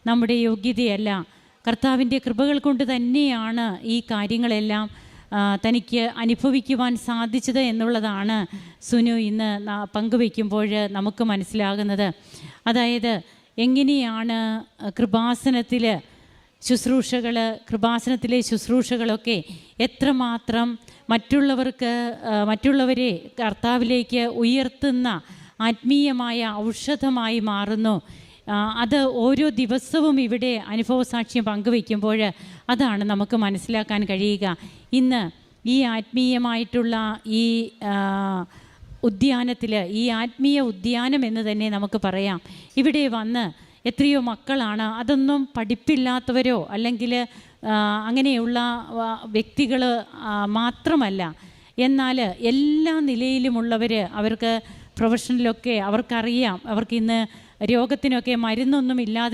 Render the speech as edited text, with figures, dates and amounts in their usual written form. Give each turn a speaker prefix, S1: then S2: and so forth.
S1: നമ്മുടെ യോഗ്യതയല്ല, കർത്താവിൻ്റെ കൃപകൾ കൊണ്ട് തന്നെയാണ് ഈ കാര്യങ്ങളെല്ലാം തനിക്ക് അനുഭവിക്കുവാൻ സാധിച്ചത് എന്നുള്ളതാണ് സുനു ഇന്ന് പങ്കുവയ്ക്കുമ്പോൾ നമുക്ക് മനസ്സിലാകുന്നത്. അതായത് എങ്ങനെയാണ് കൃപാസനത്തിലെ ശുശ്രൂഷകളൊക്കെ എത്രമാത്രം മറ്റുള്ളവരെ കർത്താവിലേക്ക് ഉയർത്തുന്ന ആത്മീയമായ ഔഷധമായി മാറുന്നു. അത് ഓരോ ദിവസവും ഇവിടെ അനുഭവസാക്ഷ്യം പങ്കുവയ്ക്കുമ്പോൾ അതാണ് നമുക്ക് മനസ്സിലാക്കാൻ കഴിയുക. ഇന്ന് ഈ ആത്മീയമായിട്ടുള്ള ഈ ഉദ്യാനത്തിൽ, ഈ ആത്മീയ ഉദ്യാനം എന്ന് തന്നെ നമുക്ക് പറയാം, ഇവിടെ വന്ന് എത്രയോ മക്കളാണ്, അതൊന്നും പഠിപ്പില്ലാത്തവരോ അല്ലെങ്കിൽ അങ്ങനെയുള്ള വ്യക്തികൾ മാത്രമല്ല, എന്നാൽ എല്ലാ നിലയിലുമുള്ളവർ, അവർക്ക് പ്രൊഫഷണലൊക്കെ അവർക്കറിയാം, അവർക്കിന്ന് രോഗത്തിനൊക്കെ മരുന്നൊന്നും ഇല്ലാതെ